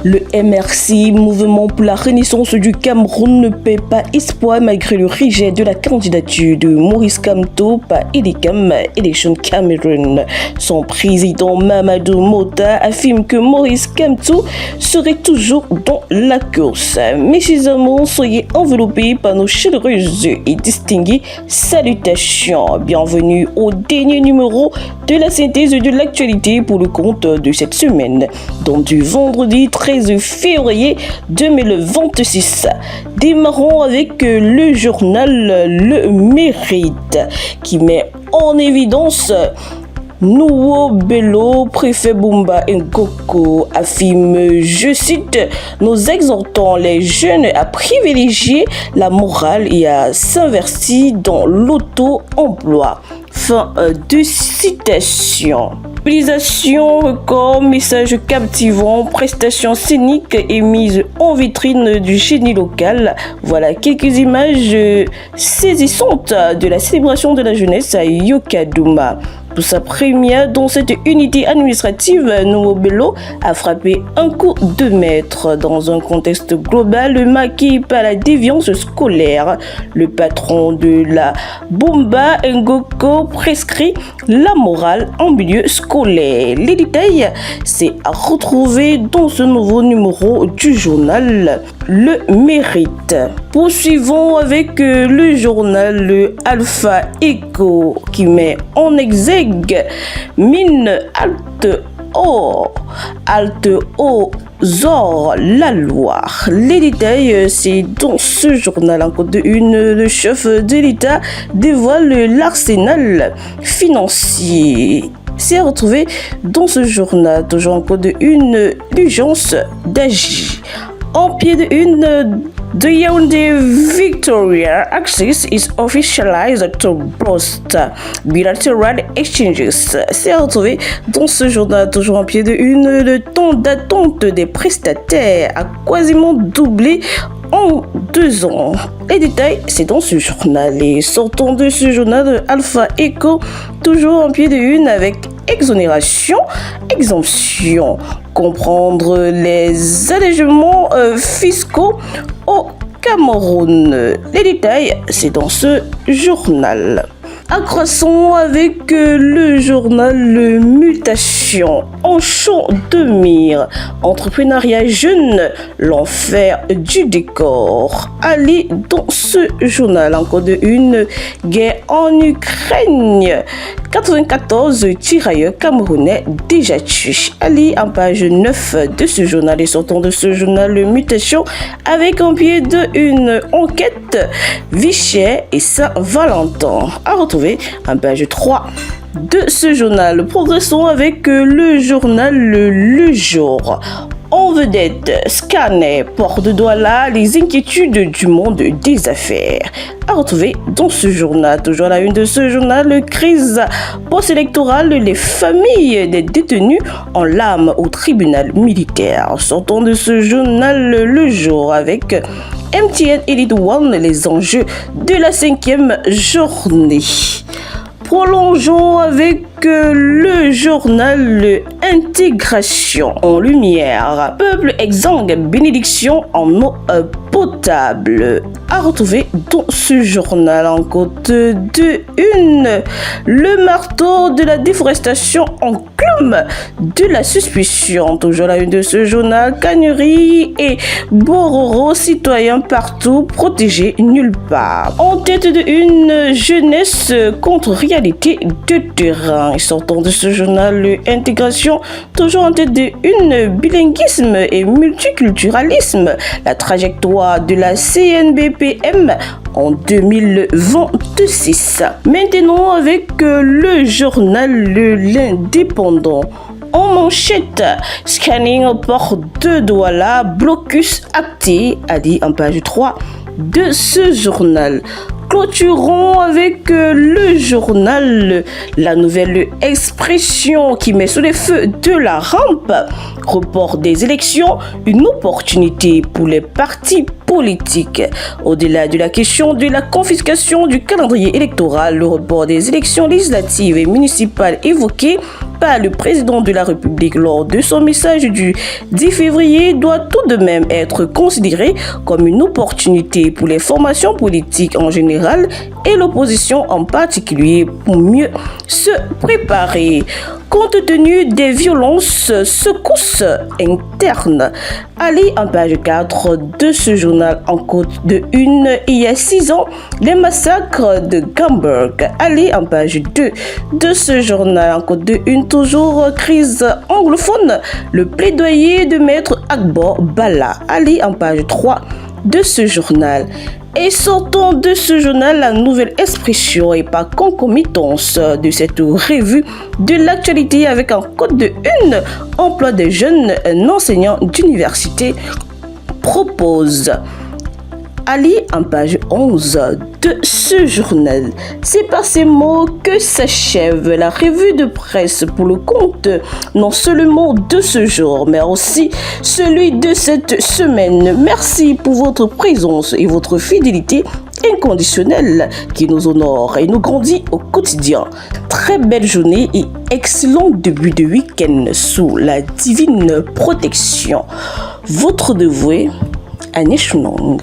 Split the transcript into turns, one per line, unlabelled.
Le MRC, Mouvement pour la Renaissance du Cameroun, ne paie pas espoir malgré le rejet de la candidature de Maurice Kamto par Edecam Election Cameroun. Son président Mamadou Mota affirme que Maurice Kamto serait toujours dans la course. Mes chers amis, soyez enveloppés par nos chaleureuses et distinguées salutations. Bienvenue au dernier numéro de la synthèse de l'actualité pour le compte de cette semaine, donc du vendredi 13 février 2026. Démarrons avec le journal Le Mérite qui met en évidence Nouwo Bello, préfet Bumba Ngoko, affirme, je cite, nous exhortons les jeunes à privilégier la morale et à s'investir dans l'auto-emploi. Fin de citation. Mobilisation, record, message captivant, prestations scéniques et mise en vitrine du génie local. Voilà quelques images saisissantes de la célébration de la jeunesse à Yokadouma. Pour sa première dans cette unité administrative, Nouwo Bello a frappé un coup de maître dans un contexte global marqué par la déviance scolaire. Le patron de la Bumba Ngoko prescrit la morale en milieu scolaire. Les détails, c'est à retrouver dans ce nouveau numéro du journal Le Mérite. Poursuivons avec le journal Alpha Echo qui met en exergue mine Halte Haut Zor la Loire. Les détails, c'est dans ce journal en code de une. Le chef de l'État dévoile l'arsenal financier. C'est retrouvé dans ce journal, toujours en code de une, l'urgence d'agir. En pied de une, the Yaoundé Victoria Axis is officialized to boost bilateral exchanges. C'est retrouvé dans ce journal, toujours en pied de une. Le temps d'attente des prestataires a quasiment doublé en 2 ans. Les détails, c'est dans ce journal. Et sortons de ce journal Alpha Echo, toujours en pied de une avec exonération, exemption. Comprendre les allègements fiscaux au Cameroun. Les détails, c'est dans ce journal. Accroissons avec le journal Mutation en champ de mire. Entrepreneuriat jeune, l'enfer du décor. Allez dans ce journal, encore de une, guerre en Ukraine. 94 tirailleurs camerounais déjà tués. Allez en page 9 de ce journal et sortons de ce journal Mutation avec en pied de une enquête Vichy et Saint-Valentin. À retrouver en page 3 de ce journal. Progressons avec le journal Le Jour. En vedette, Scanner porte de Douala les inquiétudes du monde des affaires. À retrouver dans ce journal, toujours à la une de ce journal, crise post-électorale, les familles des détenus en larmes au tribunal militaire. Sortons de ce journal Le Jour avec MTN Elite One, les enjeux de la 5e journée. Prolongeons avec le journal Intégration en lumière. Peuple exsangue, bénédiction en eau potable. À retrouver dans ce journal en côte de une. Le marteau de la déforestation enclume de la suspicion. Toujours la une de ce journal. Cagnerie et Bororo, citoyens partout, protégés nulle part. En tête de une, jeunesse contre réalité de terrain. Et sortons de ce journal Intégration, toujours en tête de une, bilinguisme et multiculturalisme. La trajectoire de la CNBPM en 2026. Maintenant avec le journal L'Indépendant. En manchette, scanning au port de Douala, blocus acté, a dit en page 3 de ce journal. Clôturons avec le journal La Nouvelle Expression qui met sous les feux de la rampe. Report des élections, une opportunité pour les partis politiques. Au-delà de la question de la confiscation du calendrier électoral, le report des élections législatives et municipales évoqué pas le président de la République lors de son message du 10 février doit tout de même être considéré comme une opportunité pour les formations politiques en général et l'opposition en particulier pour mieux se préparer. Compte tenu des violences, secousses internes. Allez en page 4 de ce journal en côte de une. Il y a 6 ans, les massacres de Gamburg. Allez en page 2 de ce journal en côte de une. Toujours crise anglophone. Le plaidoyer de Maître Agbo Bala. Allez en page 3 de ce journal. Et sortons de ce journal la nouvelle expression et par concomitance de cette revue de l'actualité avec un code de une. Emploi des jeunes enseignants d'université propose. Allez en page 11 de ce journal. C'est par ces mots que s'achève la revue de presse pour le compte non seulement de ce jour, mais aussi celui de cette semaine. Merci pour votre présence et votre fidélité inconditionnelle qui nous honore et nous grandit au quotidien. Très belle journée et excellent début de week-end sous la divine protection. Votre dévoué, Agnès Chounong.